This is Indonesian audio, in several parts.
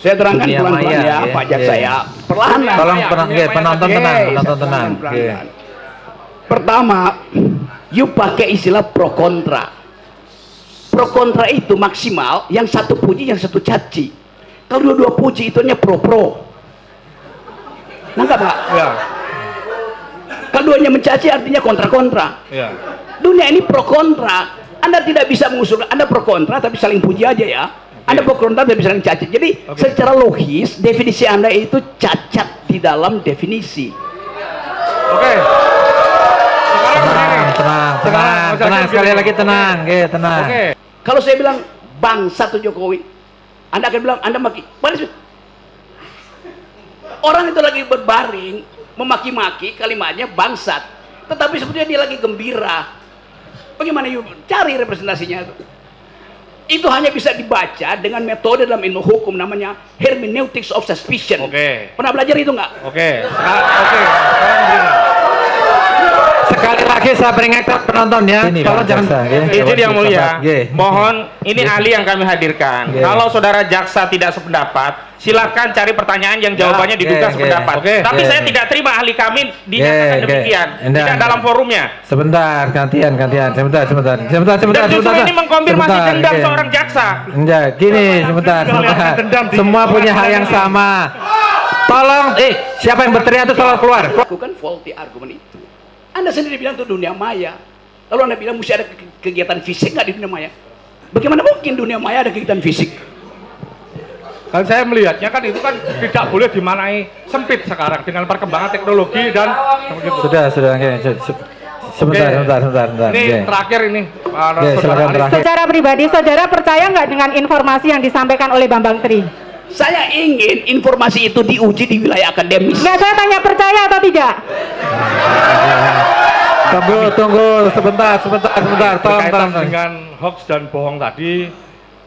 Saya terangkan pelan-pelan ya, Pak Jaksa ya. Perlahan. Tolong penonton tenang, penonton tenang. Pertama, you pakai istilah pro kontra. Pro kontra itu maksimal yang satu puji, yang satu caci. Kalau dua-dua puji itu hanya pro-pro. Nangkap Pak? Ya. Kalau duanya mencaci artinya kontra-kontra. Ya. Dunia ini pro kontra. Anda tidak bisa mengusulkan Anda pro kontra tapi saling puji aja ya. Anda pro kontra tapi saling caci. Jadi secara logis definisi Anda itu cacat di dalam definisi. Oke. Tenang, sekali lagi tenang, tenang. Oke. Kalau saya bilang bangsa tuh Jokowi, Anda akan bilang Anda maki. Orang itu lagi berbaring memaki-maki kalimatnya bangsat, tetapi sebetulnya dia lagi gembira. Bagaimana you cari representasinya itu? Itu hanya bisa dibaca dengan metode dalam ilmu hukum namanya hermeneutics of suspicion. Pernah belajar itu nggak? Sekali lagi saya peringatkan penonton ya, kalau jangan izin yang mulia, mohon ini ahli yang kami hadirkan. Kalau saudara jaksa tidak sependapat, silahkan cari pertanyaan yang jawabannya diduga sependapat. Tapi saya tidak terima ahli kami dinyatakan demikian, tidak dalam forumnya. Sebentar, gantian. Sebentar. Dan justru ini mengkonfirmasi dendam seorang jaksa. Gini, sebentar. Semua punya hak yang sama. Tolong, siapa yang berteriak itu tolong keluar. Lakukan faulty argument itu. Anda sendiri bilang itu dunia maya. Lalu Anda bilang mesti ada kegiatan fisik nggak di dunia maya? Bagaimana mungkin dunia maya ada kegiatan fisik? Kan saya melihatnya kan itu kan tidak boleh dimanai sempit sekarang dengan perkembangan teknologi dan sudah. Sebentar. Ini terakhir ini. Secara pribadi, saudara percaya nggak dengan informasi yang disampaikan oleh Bambang Tri? Saya ingin informasi itu diuji di wilayah akademis. Nggak, saya tanya percaya atau tidak? Tunggu sebentar. Berkaitan dengan hoax dan bohong tadi,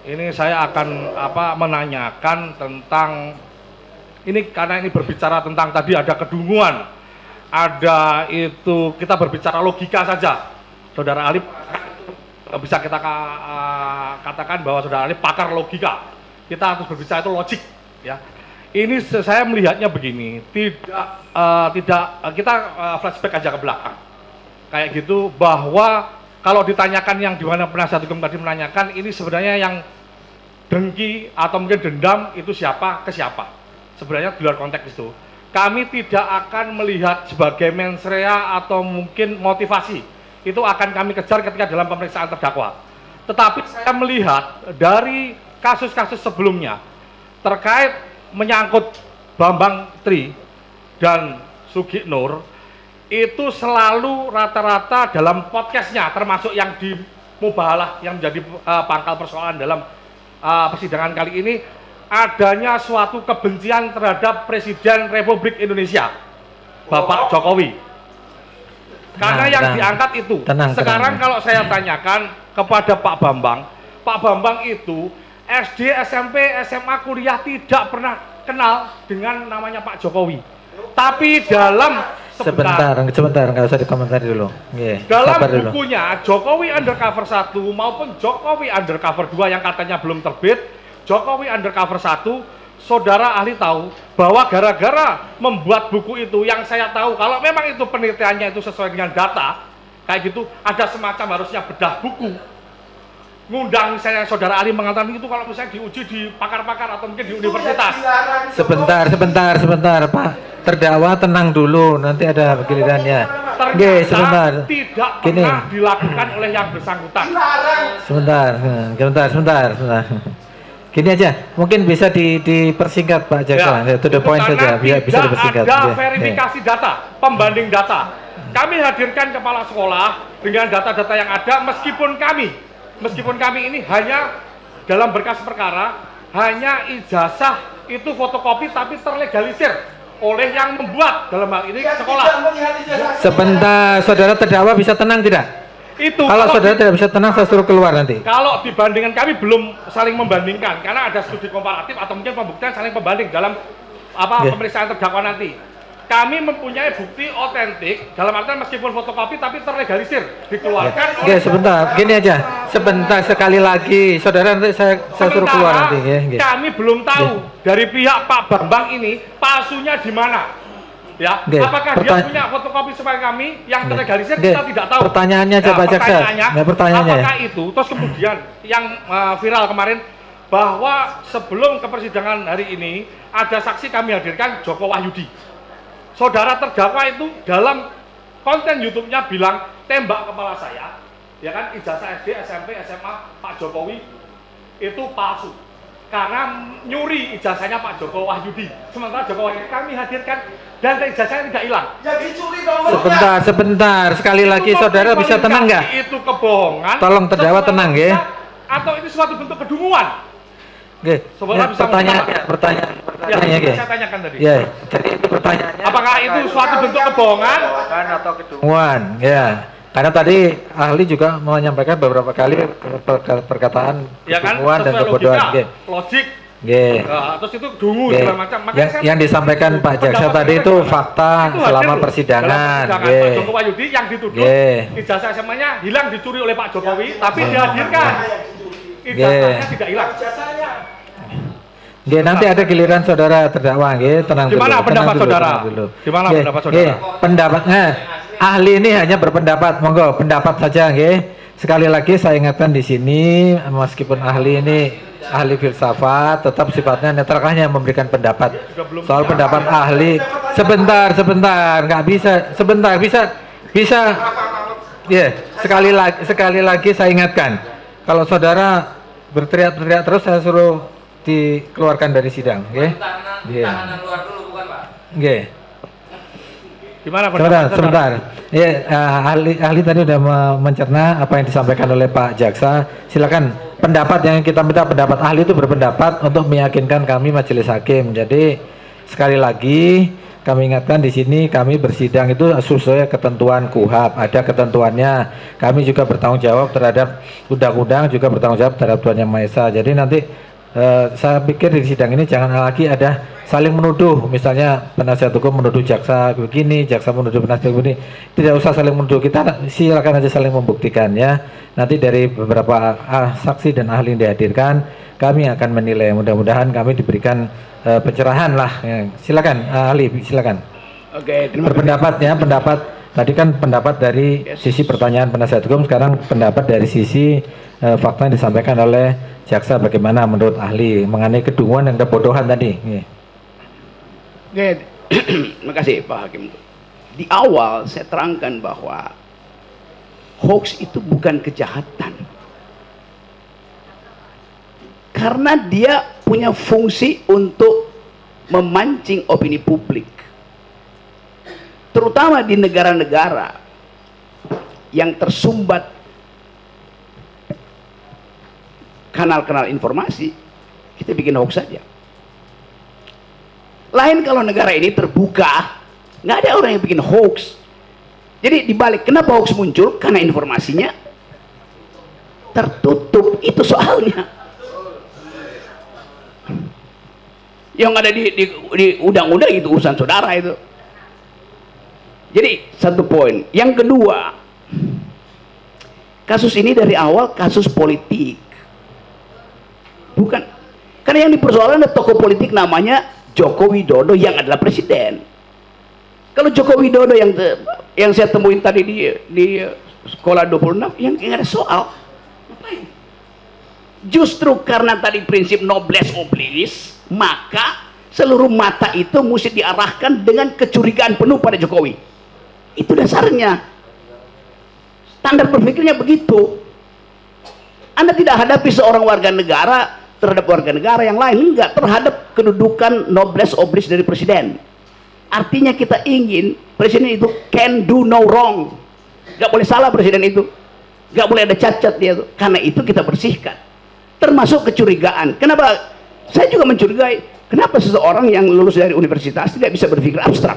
ini saya akan menanyakan tentang ini karena ini berbicara tentang tadi ada kedunguan, ada itu kita berbicara logika saja. Saudara Ali bisa kita katakan bahwa saudara Ali pakar logika. Kita harus berbicara itu logik, ya. Ini saya melihatnya begini, tidak kita flashback aja ke belakang, kayak gitu bahwa kalau ditanyakan yang dimana penasihat hukum tadi menanyakan ini sebenarnya yang dengki atau mungkin dendam itu siapa ke siapa, sebenarnya di luar konteks itu. Kami tidak akan melihat sebagai mens rea atau mungkin motivasi, itu akan kami kejar ketika dalam pemeriksaan terdakwa. Tetapi saya melihat dari kasus-kasus sebelumnya terkait menyangkut Bambang Tri dan Sugi Nur itu selalu rata-rata dalam podcastnya termasuk yang di Mubahalah yang menjadi pangkal persoalan dalam persidangan kali ini adanya suatu kebencian terhadap Presiden Republik Indonesia Bapak Jokowi karena yang diangkat itu sekarang kalau saya tanyakan kepada Pak Bambang itu SD, SMP, SMA, kuliah tidak pernah kenal dengan namanya Pak Jokowi. Tapi dalam sebentar, nggak usah dikomentari dulu. Dalam bukunya Jokowi Undercover 1 maupun Jokowi Undercover 2 yang katanya belum terbit, Jokowi Undercover 1, saudara ahli tahu bahwa gara-gara membuat buku itu yang saya tahu kalau memang itu penelitiannya itu sesuai dengan data, kayak gitu ada semacam harusnya bedah buku. Ngundang misalnya saudara ahli mengatakan itu kalau misalnya diuji di pakar-pakar atau mungkin di universitas. Sebentar Pak, terdakwa tenang dulu, nanti ada gilirannya. Sebentar. Tidak pernah dilakukan oleh yang bersangkutan. Sebentar. Gini aja, mungkin bisa dipersingkat Pak Jaksa, to the point saja, biar bisa dipersingkat. Ada verifikasi data, pembanding data. Kami hadirkan kepala sekolah dengan data-data yang ada meskipun kami ini hanya dalam berkas perkara hanya ijazah itu fotokopi tapi terlegalisir oleh yang membuat dalam hal ini sekolah. Sebentar, saudara terdakwa bisa tenang tidak? Itu kalau saudara tidak bisa tenang saya suruh keluar nanti. Kalau dibandingkan kami belum saling membandingkan karena ada studi komparatif atau mungkin pembuktian saling pembanding dalam pemeriksaan terdakwa nanti. kami mempunyai bukti otentik dalam artian meskipun fotokopi tapi terlegalisir dikeluarkan. Oke, sebentar, gini aja, sebentar sekali lagi, saudara nanti saya suruh keluar nanti. Kami belum tahu dari pihak Pak Bambang ini palsunya di mana, ya? Apakah dia punya fotokopi sebagai kami yang terlegalisir? Kita tidak tahu. Pertanyaannya aja Pak Jaksa. Pertanyaannya. Apakah itu? Terus kemudian yang viral kemarin bahwa sebelum ke persidangan hari ini ada saksi kami hadirkan Joko Wahyudi. Saudara terdakwa itu dalam konten YouTube-nya bilang tembak kepala saya, ya kan, ijazah SD, SMP, SMA Pak Jokowi itu palsu karena nyuri ijazahnya Pak Joko Wahyudi. Sementara Joko Wahyudi kami hadirkan dan ijazahnya tidak hilang. Ya dicuri dong. Sebentar, sekali lagi saudara bisa tenang nggak? Itu kebohongan. Tolong terdakwa tenang ya. Atau ini suatu bentuk kedunguan? Oke, pertanyaannya, saya tanyakan tadi. Ya, jadi itu pertanyaannya. Apakah itu suatu bentuk kebohongan atau kedunguan? Ya, karena tadi ahli juga menyampaikan beberapa kali perkataan kedunguan dan kebodohan. Logik. Terus itu dungu segala macam. Yang disampaikan Pak Jaksa tadi itu fakta selama persidangan. Pak Joko Wahyudi yang dituduh ijazah SMA-nya hilang dicuri oleh Pak Jokowi, tapi dihadirkan. Ijazahnya tidak hilang. Nanti ada giliran saudara terdakwa, tenang dulu. Gimana pendapat saudara? Gimana pendapat saudara? Pendapatnya ahli ini hanya berpendapat, monggo pendapat saja, Sekali lagi saya ingatkan di sini, meskipun ahli ini ahli filsafat, tetap sifatnya netral, hanya memberikan pendapat. Soal pendapat ahli, sebentar, nggak bisa, sebentar, bisa. Sekali lagi saya ingatkan, kalau saudara berteriak-teriak terus saya suruh dikeluarkan dari sidang, tahanan luar dulu bukan, Pak? Gimana sebentar. Ahli tadi sudah mencerna apa yang disampaikan oleh Pak Jaksa. Silakan, pendapat yang kita minta, pendapat ahli itu berpendapat untuk meyakinkan kami majelis hakim. Jadi sekali lagi kami ingatkan di sini kami bersidang itu sesuai ketentuan KUHAP, ada ketentuannya. Kami juga bertanggung jawab terhadap undang-undang, juga bertanggung jawab terhadap Tuhan Yang Maha Esa. Jadi nanti saya pikir di sidang ini jangan lagi ada saling menuduh, misalnya penasihat hukum menuduh jaksa begini, jaksa menuduh penasihat begini. Tidak usah saling menuduh, kita silakan aja saling membuktikan ya. Nanti dari beberapa saksi dan ahli yang dihadirkan, kami akan menilai. Mudah-mudahan kami diberikan pencerahan lah. Silakan ahli, silakan. Oke, berpendapat ya, pendapat tadi kan pendapat dari sisi pertanyaan penasihat hukum, sekarang pendapat dari sisi fakta yang disampaikan oleh jaksa, bagaimana menurut ahli mengenai kedunguan dan kebodohan tadi. Terima kasih Pak Hakim. Di awal saya terangkan bahwa hoax itu bukan kejahatan, karena dia punya fungsi untuk memancing opini publik, terutama di negara-negara yang tersumbat kanal-kanal informasi. Kita bikin hoax saja. Lain kalau negara ini terbuka, nggak ada orang yang bikin hoax. Jadi dibalik, kenapa hoax muncul? Karena informasinya tertutup, itu soalnya. Yang ada di undang-undang itu urusan saudara itu. Jadi satu poin. Yang kedua, kasus ini dari awal kasus politik. Bukan, karena yang dipersoalkan ada tokoh politik namanya Joko Widodo yang adalah presiden. Kalau Joko Widodo yang saya temuin tadi di sekolah 26 yang nggak ada soal, ngapain? Justru karena tadi prinsip noblesse oblige, maka seluruh mata itu mesti diarahkan dengan kecurigaan penuh pada Jokowi. Itu dasarnya. Standar berpikirnya begitu. Anda tidak hadapi seorang warga negara terhadap warga negara yang lain, enggak, terhadap kedudukan noblesse oblige dari presiden. Artinya kita ingin presiden itu can do no wrong, nggak boleh salah presiden itu, nggak boleh ada cacat dia tuh. Karena itu kita bersihkan, termasuk kecurigaan. Kenapa saya juga mencurigai, kenapa seseorang yang lulus dari universitas tidak bisa berpikir abstrak,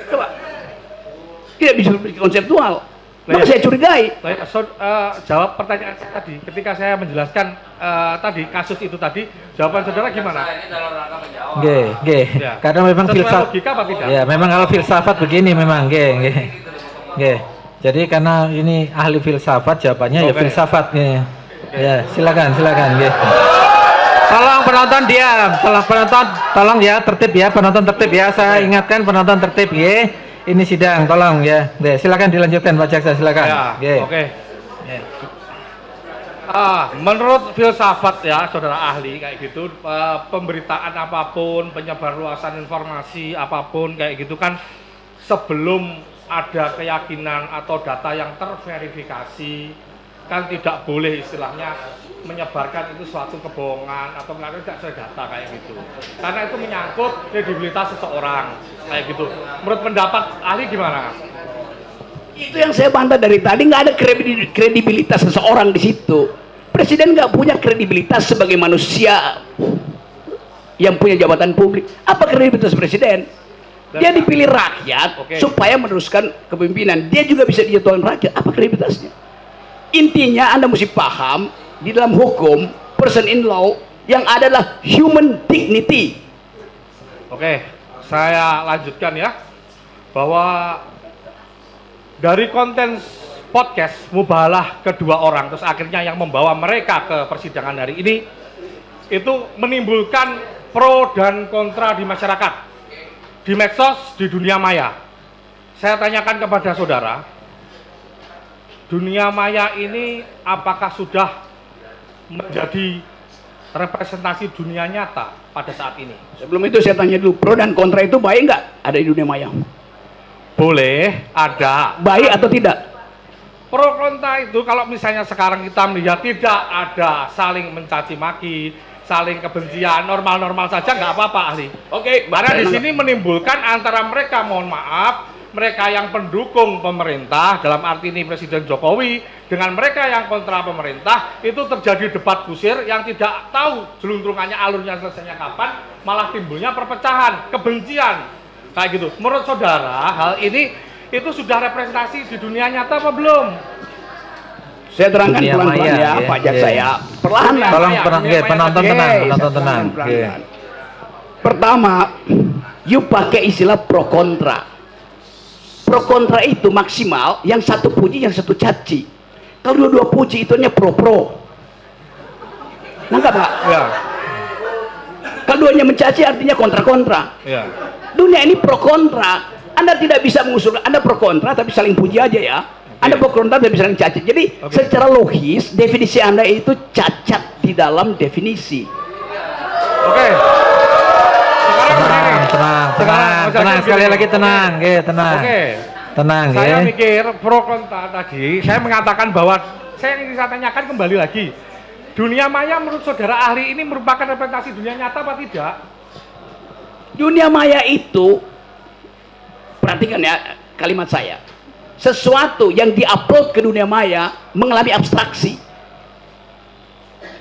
coba, tidak bisa berpikir konseptual. Maka saya curigai. Jawab pertanyaan saya tadi, ketika saya menjelaskan tadi kasus itu tadi, jawaban saudara gimana? Ya. Karena memang filsafat logika apa tidak? Ya, memang kalau filsafat begini memang, Jadi karena ini ahli filsafat, jawabannya ya filsafat, Ya, silakan, Tolong penonton diam, tolong ya tertib ya, penonton tertib ya. Saya ingatkan penonton tertib, Ini sidang, tolong ya. Silakan dilanjutkan Pak Jaksa, silakan. Oke. Menurut filsafat ya, saudara ahli kayak gitu, pemberitaan apapun, penyebarluasan informasi apapun kayak gitu kan, sebelum ada keyakinan atau data yang terverifikasi, kan tidak boleh istilahnya menyebarkan itu suatu kebohongan atau melakukan tidak sesuai data kayak gitu, karena itu menyangkut kredibilitas seseorang kayak gitu. Menurut pendapat ahli gimana? Itu yang saya bantah dari tadi, nggak ada kredibilitas seseorang di situ. Presiden nggak punya kredibilitas sebagai manusia yang punya jabatan publik. Apa kredibilitas presiden? Dia dipilih rakyat supaya meneruskan kepemimpinan. Dia juga bisa dijatuhkan rakyat. Apa kredibilitasnya? Intinya Anda mesti paham, di dalam hukum, person in law, yang adalah human dignity. Oke, saya lanjutkan ya, bahwa dari konten podcast Mubahalah kedua orang, terus akhirnya yang membawa mereka ke persidangan hari ini, itu menimbulkan pro dan kontra di masyarakat, di medsos, di dunia maya. Saya tanyakan kepada saudara, dunia maya ini apakah sudah menjadi representasi dunia nyata pada saat ini? Sebelum itu saya tanya dulu, pro dan kontra itu baik nggak ada di dunia maya? Boleh, ada. Baik atau tidak? Pro kontra itu kalau misalnya sekarang kita melihat tidak ada saling mencaci maki, saling kebencian, normal-normal saja nggak apa-apa ahli. Oke, karena di sini menimbulkan antara mereka, mohon maaf, mereka yang pendukung pemerintah, dalam arti ini Presiden Jokowi, dengan mereka yang kontra pemerintah, itu terjadi debat kusir yang tidak tahu jeluntrungannya, alurnya selesainya kapan, malah timbulnya perpecahan, kebencian, kayak gitu. Menurut saudara, hal ini itu sudah representasi di dunia nyata apa belum? Saya terangkan pelan-pelan ya, Pak Jaksa ya. Perlahan. Tolong penonton tenang. Pertama, you pakai istilah pro kontra. Pro kontra itu maksimal yang satu puji, yang satu caci. Kalau dua-dua puji itu hanya pro-pro. Nangkap nggak? Ya. Kalau duanya mencaci artinya kontra-kontra. Ya. Dunia ini pro kontra. Anda tidak bisa mengusulkan Anda pro kontra tapi saling puji aja ya. Anda pro kontra tapi saling caci. Jadi secara logis definisi Anda itu cacat di dalam definisi. Oke. Tenang, sekali lagi tenang, tenang. Oke. Tenang, saya mikir pro kontra tadi, saya mengatakan bahwa saya ingin saya tanyakan kembali lagi. Dunia maya menurut saudara ahli ini merupakan representasi dunia nyata apa tidak? Dunia maya itu, perhatikan ya kalimat saya, sesuatu yang diupload ke dunia maya mengalami abstraksi.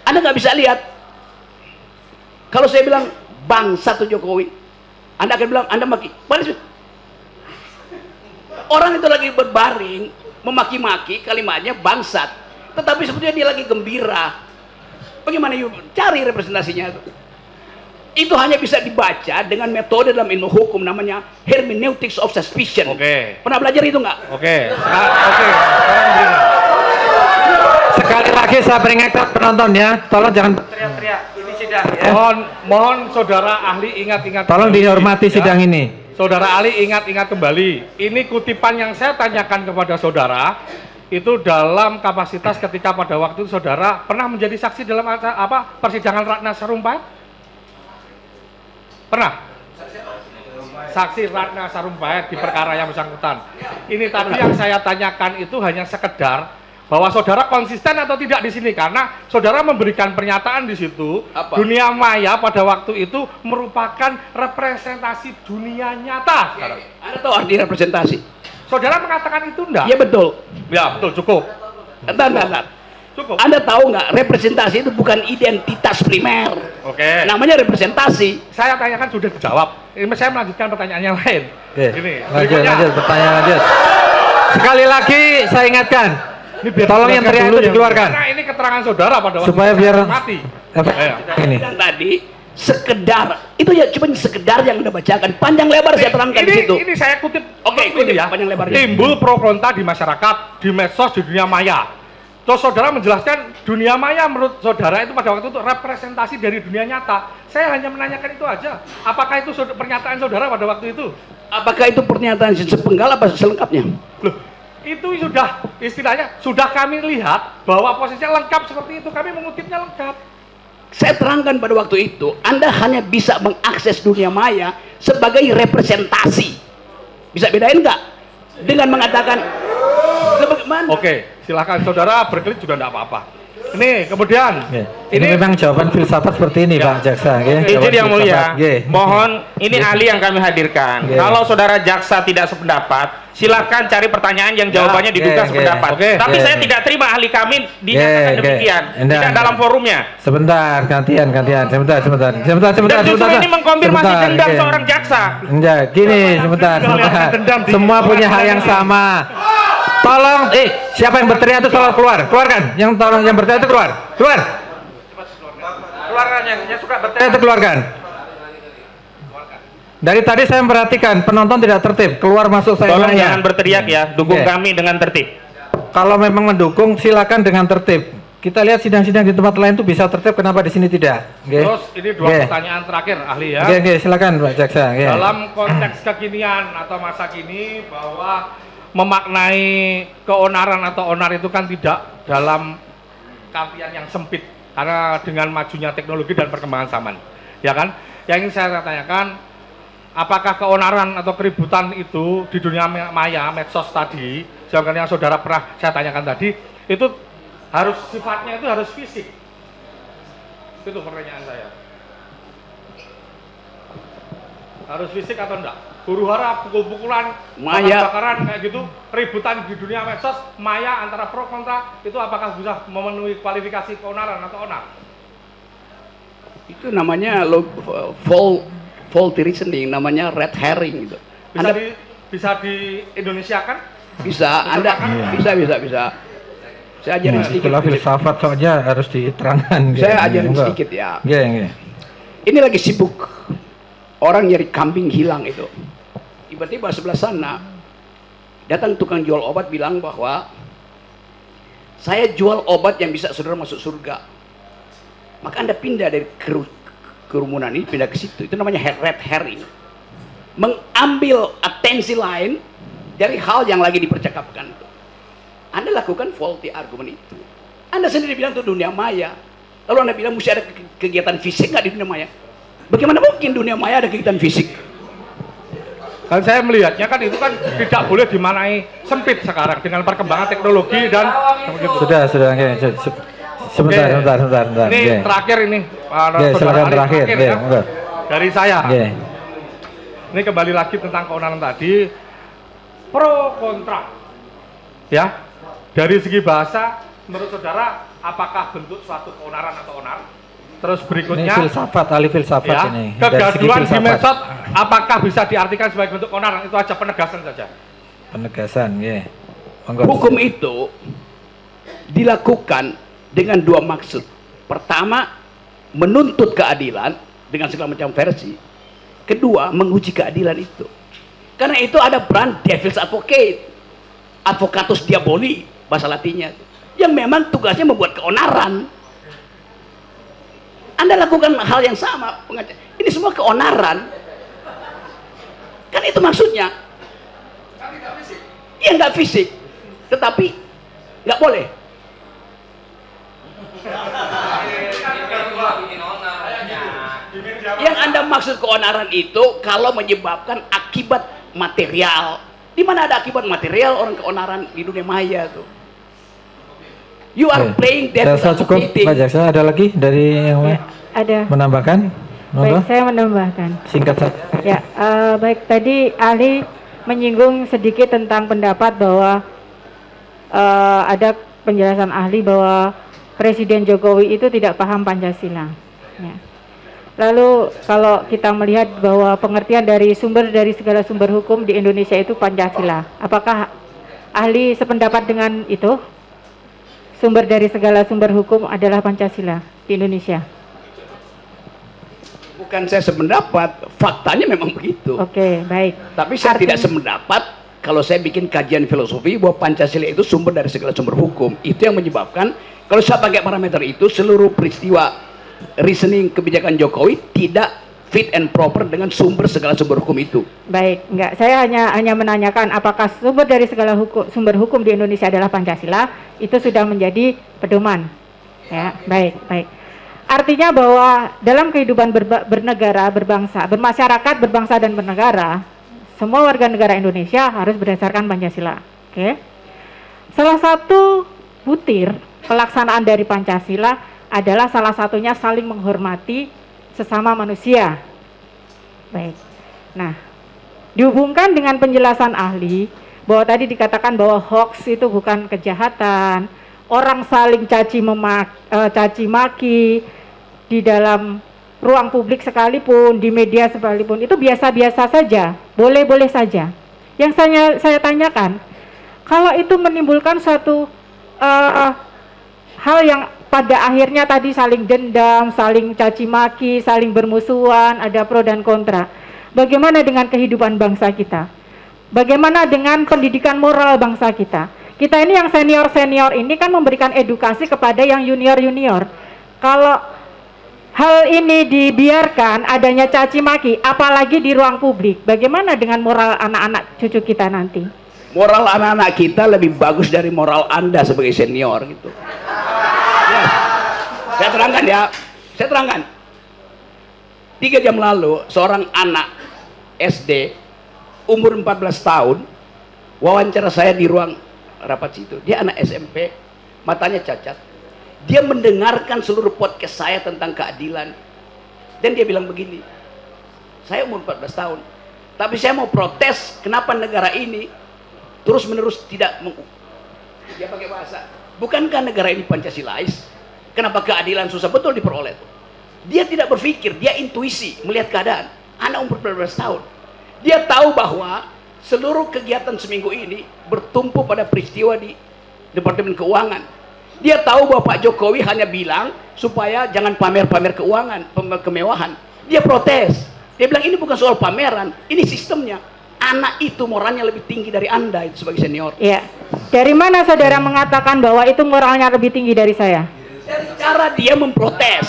Anda nggak bisa lihat. Kalau saya bilang bangsa tuh Jokowi, Anda akan bilang Anda maki. Orang itu lagi berbaring memaki-maki, kalimatnya bangsat, tetapi sebetulnya dia lagi gembira. Bagaimana cari representasinya itu hanya bisa dibaca dengan metode dalam ilmu hukum namanya hermeneutics of suspicion. Pernah belajar itu nggak? Sekali lagi saya peringatkan penonton ya, tolong jangan teriak-teriak. Ini sidang ya. Mohon saudara ahli ingat-ingat. Tolong dihormati sidang ini. Saudara ahli ingat-ingat kembali. Ini kutipan yang saya tanyakan kepada saudara itu dalam kapasitas ketika pada waktu itu saudara pernah menjadi saksi dalam persidangan Ratna Sarumpait? Pernah? Saksi Ratna Sarumpait di perkara yang bersangkutan. Ini tadi yang saya tanyakan itu hanya sekedar bahwa saudara konsisten atau tidak di sini, karena saudara memberikan pernyataan di situ dunia maya pada waktu itu merupakan representasi dunia nyata. Anda tahu arti representasi? Saudara mengatakan itu enggak? Iya betul. Ya betul, cukup. Cukup. Anda tahu nggak representasi itu bukan identitas primer. Namanya representasi. Saya tanyakan sudah dijawab. Ini saya melanjutkan pertanyaan yang lain. Lanjut pertanyaan lanjut. Sekali lagi saya ingatkan, tolong yang teriak itu dikeluarkan. Karena ini keterangan saudara pada waktu supaya biar mati. Ini. Tadi sekedar itu ya cuma sekedar yang Anda bacakan, panjang lebar saya terangkan di situ. Ini saya kutip. Oke, kutip ya panjang lebarnya. Timbul pro kontra di masyarakat, di medsos, di dunia maya. Terus saudara menjelaskan dunia maya menurut saudara itu pada waktu itu representasi dari dunia nyata. Saya hanya menanyakan itu aja. Apakah itu pernyataan saudara pada waktu itu? Apakah itu pernyataan sepenggal apa selengkapnya? Loh, itu sudah istilahnya sudah kami lihat bahwa posisinya lengkap seperti itu. Kami mengutipnya lengkap. Saya terangkan pada waktu itu, Anda hanya bisa mengakses dunia maya sebagai representasi. Bisa bedain nggak? Dengan mengatakan bagaimana? Oke, silakan saudara berkelit juga enggak apa-apa. Ini kemudian ini memang jawaban filsafat seperti ini Pak Jaksa. Izin yang mulia, mohon ini ahli yang kami hadirkan. Kalau saudara jaksa tidak sependapat, silakan cari pertanyaan yang jawabannya diduga sependapat. Tapi saya tidak terima ahli kami dinyatakan demikian, tidak dalam forumnya. Sebentar, gantian. Sebentar. Dan justru ini mengkonfirmasi dendam seorang jaksa. Enggak, gini, sebentar. Semua punya hak yang sama. Tolong, siapa yang berteriak itu tolong keluarkan. Yang berteriak itu keluarkan yang suka berteriak itu keluarkan. Dari tadi saya memperhatikan penonton tidak tertib, keluar masuk saya. Tolong jangan berteriak ya, dukung kami dengan tertib. Kalau memang mendukung silakan dengan tertib. Kita lihat sidang-sidang di tempat lain itu bisa tertib, kenapa di sini tidak? Terus ini dua pertanyaan terakhir ahli ya. Silakan Pak Jaksa. Dalam konteks kekinian atau masa kini bahwa memaknai keonaran atau onar itu kan tidak dalam artian yang sempit karena dengan majunya teknologi dan perkembangan zaman, ya kan? Yang ingin saya tanyakan, apakah keonaran atau keributan itu di dunia maya, medsos tadi, jangan yang saudara pernah saya tanyakan tadi, itu harus sifatnya itu harus fisik? Itu pertanyaan saya. Harus fisik atau enggak? Huru-hara, pukul-pukulan, bakar-bakaran kayak gitu, keributan di dunia medsos, maya antara pro kontra, itu apakah bisa memenuhi kualifikasi keonaran atau onar? Itu namanya faulty reasoning, namanya red herring gitu. Bisa di Indonesia kan? Bisa, bisa. Saya ajarin sedikit. Istilah filsafat saja harus diterangkan. Saya ajarin sedikit ya. Ini lagi sibuk orang nyari kambing hilang itu. Tiba-tiba sebelah sana datang tukang jual obat bilang bahwa saya jual obat yang bisa saudara masuk surga. Maka Anda pindah dari kerumunan ini, pindah ke situ. Itu namanya red herring. Mengambil atensi lain dari hal yang lagi dipercakapkan. Anda lakukan faulty argument itu. Anda sendiri bilang itu dunia maya. Lalu Anda bilang mesti ada kegiatan fisik nggak di dunia maya? Bagaimana mungkin dunia maya ada kegiatan fisik? Kan saya melihatnya kan itu kan tidak boleh dimanai sempit sekarang dengan perkembangan teknologi dan sudah sebentar. Ini terakhir ini silakan terakhir dari saya. Ini kembali lagi tentang keonaran tadi, pro kontra ya, dari segi bahasa menurut saudara apakah bentuk suatu keonaran atau onar? Terus berikutnya ini ahli filsafat ya, ini kegaduhan di medsos apakah bisa diartikan sebagai bentuk keonaran? Itu aja penegasan saja. Penegasan, Hukum itu dilakukan dengan dua maksud. Pertama, menuntut keadilan dengan segala macam versi. Kedua, menguji keadilan itu. Karena itu ada peran devil's advocate, advocatus diaboli bahasa Latinnya, yang memang tugasnya membuat keonaran. Anda lakukan hal yang sama, ini semua keonaran. Kan itu maksudnya. Iya nggak fisik, tetapi nggak boleh. Yang Anda maksud keonaran itu kalau menyebabkan akibat material. Di mana ada akibat material orang keonaran di dunia maya tuh. You are playing that. Saya cukup, Pak Jaksa. Ada lagi dari yang lain? Ada. Menambahkan? Baik, saya menambahkan. Singkat saja. Ya, baik, tadi ahli menyinggung sedikit tentang pendapat bahwa ada penjelasan ahli bahwa Presiden Jokowi itu tidak paham Pancasila. Ya. Lalu kalau kita melihat bahwa pengertian dari segala sumber hukum di Indonesia itu Pancasila, apakah ahli sependapat dengan itu? Sumber dari segala sumber hukum adalah Pancasila di Indonesia. Bukan saya sependapat, faktanya memang begitu. Oke, baik. Tapi saya tidak sependapat kalau saya bikin kajian filosofi bahwa Pancasila itu sumber dari segala sumber hukum. Itu yang menyebabkan kalau saya pakai parameter itu, seluruh peristiwa reasoning kebijakan Jokowi tidak fit and proper dengan sumber segala sumber hukum itu. Baik, enggak. Saya hanya menanyakan apakah sumber dari segala sumber hukum di Indonesia adalah Pancasila, itu sudah menjadi pedoman. Ya, baik. Artinya bahwa dalam kehidupan bernegara, berbangsa, bermasyarakat, berbangsa dan bernegara, semua warga negara Indonesia harus berdasarkan Pancasila. Oke. Salah satu butir pelaksanaan dari Pancasila adalah salah satunya saling menghormati sesama manusia. Baik. Nah, dihubungkan dengan penjelasan ahli bahwa tadi dikatakan bahwa hoax itu bukan kejahatan, orang saling caci maki di dalam ruang publik sekalipun, di media sekalipun, itu biasa-biasa saja, boleh-boleh saja. Yang saya tanyakan, kalau itu menimbulkan suatu hal yang pada akhirnya tadi saling dendam, saling caci maki, saling bermusuhan, ada pro dan kontra. Bagaimana dengan kehidupan bangsa kita? Bagaimana dengan pendidikan moral bangsa kita? Kita ini yang senior-senior ini kan memberikan edukasi kepada yang junior-junior. Kalau hal ini dibiarkan adanya caci maki, apalagi di ruang publik, bagaimana dengan moral anak-anak cucu kita nanti? Moral anak-anak kita lebih bagus dari moral Anda sebagai senior gitu. Ya, saya terangkan. 3 jam lalu seorang anak SD umur 14 tahun wawancara saya di ruang rapat situ. Dia anak SMP, matanya cacat. Dia mendengarkan seluruh podcast saya tentang keadilan. Dan dia bilang begini, saya umur 14 tahun, tapi saya mau protes kenapa negara ini terus menerus tidak dia pakai bahasa, bukankah negara ini Pancasilais? Kenapa keadilan susah betul diperoleh? Dia tidak berpikir, dia intuisi melihat keadaan. Anak umur 14 tahun, dia tahu bahwa seluruh kegiatan seminggu ini bertumpu pada peristiwa di Departemen Keuangan. Dia tahu bahwa Pak Jokowi hanya bilang supaya jangan pamer-pamer keuangan, kemewahan. Dia protes, dia bilang ini bukan soal pameran, ini sistemnya. Anak itu moralnya lebih tinggi dari Anda itu sebagai senior. Iya. Dari mana saudara mengatakan bahwa itu moralnya lebih tinggi dari saya? Dari cara dia memprotes.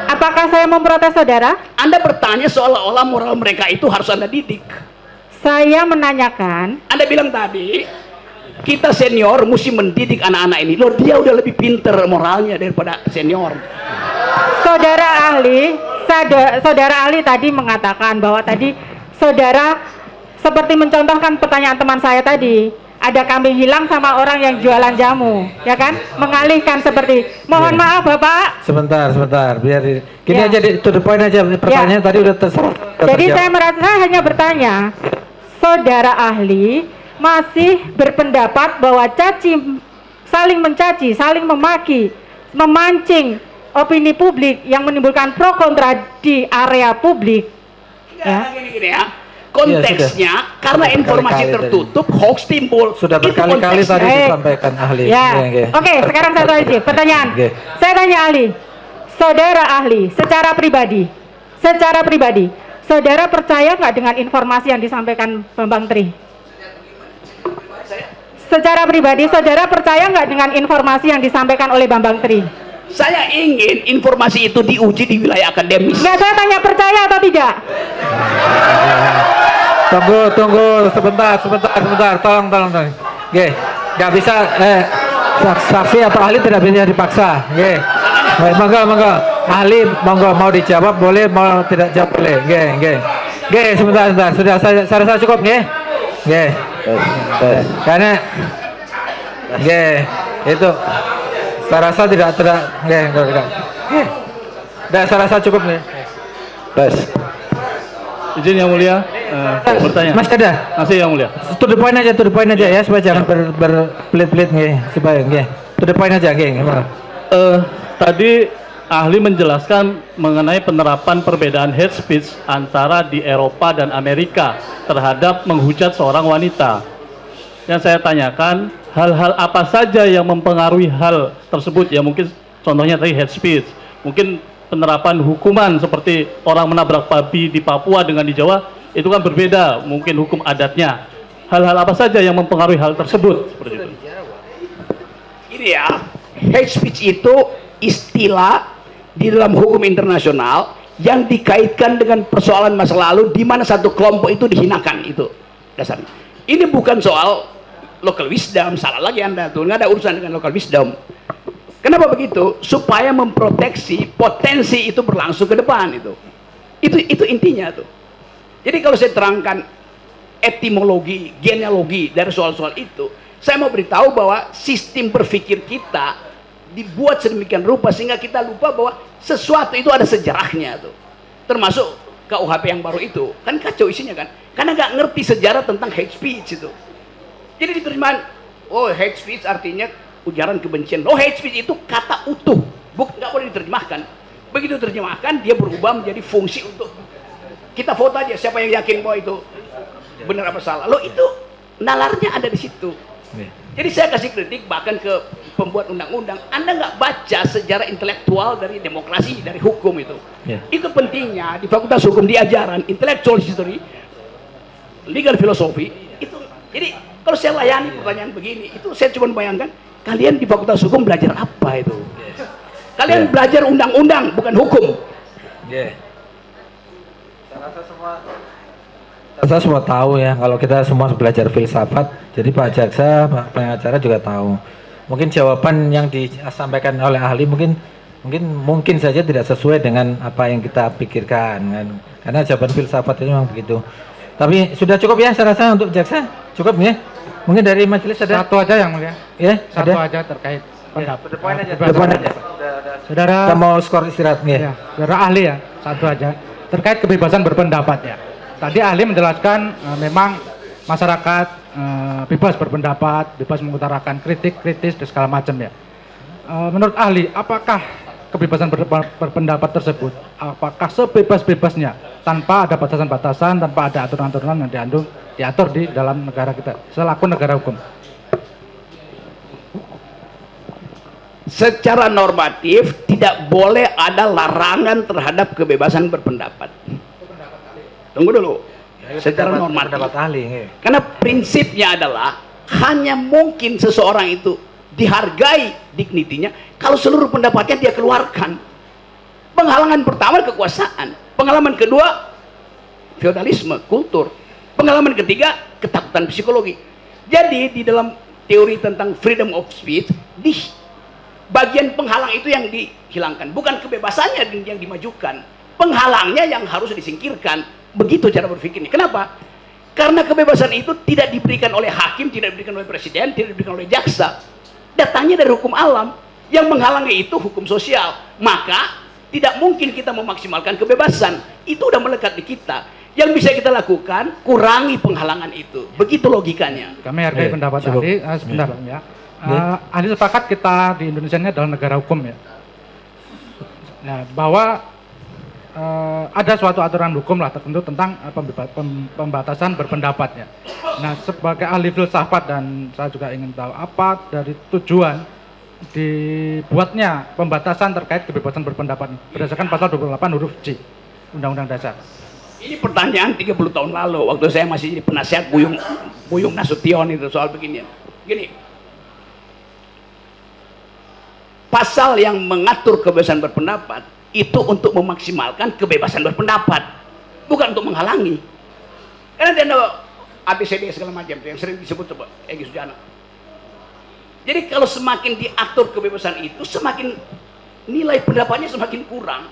Apakah saya memprotes saudara? Anda bertanya seolah-olah moral mereka itu harus Anda didik. Saya menanyakan. Anda bilang tadi, kita senior mesti mendidik anak-anak ini. Loh, dia udah lebih pinter moralnya daripada senior. Saudara ahli tadi mengatakan bahwa tadi saudara seperti mencontohkan pertanyaan teman saya tadi, ada kambing hilang sama orang yang jualan jamu, ya kan? Mengalihkan seperti, mohon maaf Bapak. Sebentar, biar gini aja, to the point aja, pertanyaan tadi udah terserah. Jadi saya hanya bertanya, saudara ahli masih berpendapat bahwa saling mencaci, saling memaki, memancing opini publik yang menimbulkan pro kontra di area publik. Gini ya. Konteksnya karena informasi tertutup, hoax timbul. Sudah berkali-kali tadi disampaikan ahli. Ya. Oke, sekarang satu lagi pertanyaan. Saya tanya ahli, saudara ahli, secara pribadi, saudara percaya nggak dengan informasi yang disampaikan Bambang Tri? Secara pribadi, saudara percaya nggak dengan informasi yang disampaikan oleh Bambang Tri? Saya ingin informasi itu diuji di wilayah akademis. Nggak, saya tanya percaya atau tidak? Tunggu, sebentar, tolong. Oke, nggak bisa, saksi atau ahli tidak bisa dipaksa. Oke, monggo, ahli monggo mau dijawab boleh, mau tidak jawab boleh. Oke, sebentar, sudah saya rasa cukup, oke, karena, itu. Saya rasa tidak. Saya rasa cukup nih. Izin yang mulia, bertanya. Mas ada? Masih yang mulia. To the point aja ya, supaya jangan berbelit-belit supaya to the point aja Tadi ahli menjelaskan mengenai penerapan perbedaan hate speech antara di Eropa dan Amerika terhadap menghujat seorang wanita. Yang saya tanyakan, hal-hal apa saja yang mempengaruhi hal tersebut? Ya mungkin contohnya tadi hate speech, mungkin penerapan hukuman seperti orang menabrak babi di Papua dengan di Jawa, itu kan berbeda, mungkin hukum adatnya. Hal-hal apa saja yang mempengaruhi hal tersebut? Seperti itu. Ini ya, hate speech itu istilah di dalam hukum internasional yang dikaitkan dengan persoalan masa lalu di mana satu kelompok itu dihinakan, itu dasarnya. Ini bukan soal local wisdom, salah lagi Anda tuh, nggak ada urusan dengan local wisdom. Kenapa begitu? Supaya memproteksi potensi itu berlangsung ke depan itu. Itu intinya tuh. Jadi kalau saya terangkan etimologi, genealogi dari soal-soal itu, saya mau beritahu bahwa sistem berpikir kita dibuat sedemikian rupa sehingga kita lupa bahwa sesuatu itu ada sejarahnya tuh. Termasuk KUHP yang baru itu, kan kacau isinya kan? Karena nggak ngerti sejarah tentang hate speech itu. Jadi diterjemahan, oh hate speech artinya ujaran kebencian. Oh hate speech itu kata utuh, nggak boleh diterjemahkan. Begitu terjemahkan, dia berubah menjadi fungsi untuk kita vote aja siapa yang yakin bahwa itu benar apa salah. Loh itu nalarnya ada di situ. Jadi saya kasih kritik bahkan ke pembuat undang-undang. Anda nggak baca sejarah intelektual dari demokrasi, dari hukum itu. Itu pentingnya di Fakultas Hukum diajaran intellectual history, legal philosophy itu. Jadi kalau saya layani pertanyaan begini, itu saya cuma bayangkan kalian di Fakultas Hukum belajar apa itu? Kalian belajar undang-undang bukan hukum. Saya semua tahu ya, kalau kita semua belajar filsafat, jadi Pak Jaksa, Pak pengacara juga tahu. Mungkin jawaban yang disampaikan oleh ahli mungkin saja tidak sesuai dengan apa yang kita pikirkan kan. Karena jawaban filsafat itu memang begitu. Tapi sudah cukup ya saya rasa untuk Jaksa? Cukup ya? Mungkin dari majelis ada satu aja yang mulia. Ya, satu ada? aja terkait pendapat. Depan aja. Saudara, kita mau skor istirahat nih. Ya, saudara ahli ya, satu aja terkait kebebasan berpendapat ya. Tadi ahli menjelaskan memang masyarakat bebas berpendapat, bebas mengutarakan kritik, kritis dan segala macam ya. Menurut ahli, apakah kebebasan berpendapat tersebut, apakah sebebas-bebasnya tanpa ada batasan-batasan, tanpa ada aturan-aturan yang diatur di dalam negara kita selaku negara hukum? Secara normatif tidak boleh ada larangan terhadap kebebasan berpendapat. Tunggu dulu. Secara normatif. Karena prinsipnya adalah hanya mungkin seseorang itu dihargai dignitinya kalau seluruh pendapatnya dia keluarkan. Penghalangan pertama kekuasaan, pengalaman kedua feodalisme, kultur, pengalaman ketiga ketakutan psikologi. Jadi di dalam teori tentang freedom of speech, di bagian penghalang itu yang dihilangkan, bukan kebebasannya yang dimajukan, penghalangnya yang harus disingkirkan. Begitu cara berpikirnya. Kenapa? Karena kebebasan itu tidak diberikan oleh hakim, tidak diberikan oleh presiden, tidak diberikan oleh jaksa. Datangnya dari hukum alam. Yang menghalangi itu hukum sosial. Maka tidak mungkin kita memaksimalkan kebebasan. Itu udah melekat di kita. Yang bisa kita lakukan, kurangi penghalangan itu. Begitu logikanya. Kami hargai pendapat ahli. Sebentar ya. Ahli sepakat kita di Indonesia ini adalah negara hukum ya. Nah, bahwa ada suatu aturan hukum lah tertentu tentang pembatasan berpendapatnya. Nah, sebagai ahli filsafat dan saya juga ingin tahu apa dari tujuan dibuatnya pembatasan terkait kebebasan berpendapat berdasarkan pasal 28 huruf C Undang-Undang Dasar. Ini pertanyaan 30 tahun lalu waktu saya masih jadi penasihat Buyung Nasution itu soal beginian. Gini. Pasal yang mengatur kebebasan berpendapat itu untuk memaksimalkan kebebasan berpendapat, bukan untuk menghalangi. Karena ada ABCD segala macam yang sering disebut Egy Sujana. Jadi kalau semakin diatur kebebasan itu, semakin nilai pendapatnya semakin kurang.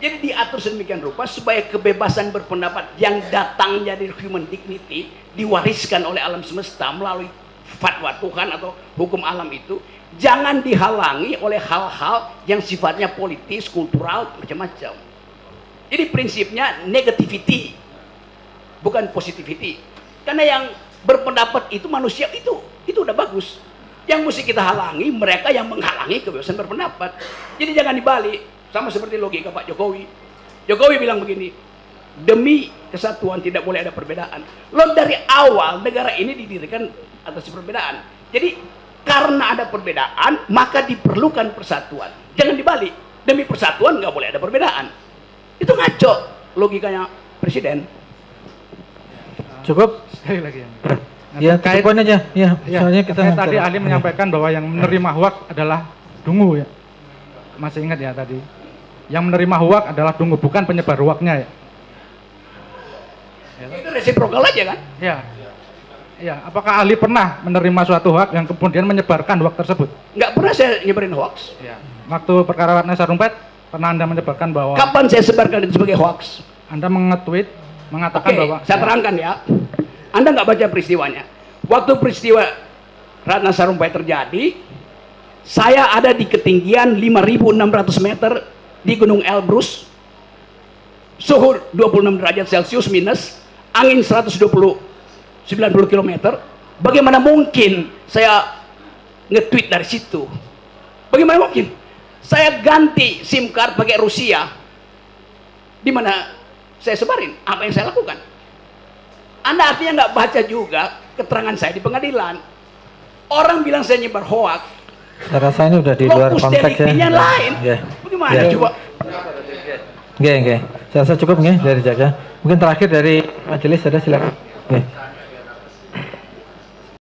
Jadi diatur sedemikian rupa supaya kebebasan berpendapat yang datangnya dari human dignity diwariskan oleh alam semesta melalui fatwa Tuhan atau hukum alam itu jangan dihalangi oleh hal-hal yang sifatnya politis, kultural, macam-macam. Jadi prinsipnya negativity, bukan positivity. Karena yang berpendapat itu manusia itu udah bagus. Yang mesti kita halangi mereka yang menghalangi kebebasan berpendapat. Jadi jangan dibalik. Sama seperti logika Pak Jokowi. Jokowi bilang begini, demi kesatuan, tidak boleh ada perbedaan. Loh, dari awal negara ini didirikan atas perbedaan. Jadi karena ada perbedaan maka diperlukan persatuan. Jangan dibalik, demi persatuan nggak boleh ada perbedaan. Itu ngaco logikanya presiden. Cukup? Sekali lagi ya, terkait poin aja. Ya, soalnya kita tadi ahli menyampaikan bahwa yang menerima hoak adalah dungu ya. Masih ingat ya tadi? Yang menerima hoak adalah dungu, bukan penyebar hoaknya ya. Itu resiprokal aja kan? Ya. Ya, apakah ahli pernah menerima suatu hoak yang kemudian menyebarkan hoak tersebut? Nggak pernah saya nyebarin hoax. Ya. Waktu perkara Ratna Sarumpait, pernah Anda menyebarkan bahwa... Kapan saya sebarkan itu sebagai hoax? Anda mengetweet, mengatakan bahwa... saya terangkan ya. Anda nggak baca peristiwanya. Waktu peristiwa Ratna Sarumpait terjadi, saya ada di ketinggian 5.600 meter di Gunung Elbrus, suhu 26 derajat Celcius minus, angin 90 km. Bagaimana mungkin saya nge-tweet dari situ? Bagaimana mungkin? Saya ganti SIM card pakai Rusia. Di mana saya sebarin? Apa yang saya lakukan? Anda artinya nggak baca juga keterangan saya di pengadilan. Orang bilang saya nyebar hoax. Saya rasa ini udah di luar konteks ya. Lain. Bagaimana coba? Oke. Saya rasa cukup nih dari Jaksa. Mungkin terakhir dari majelis ada silakan.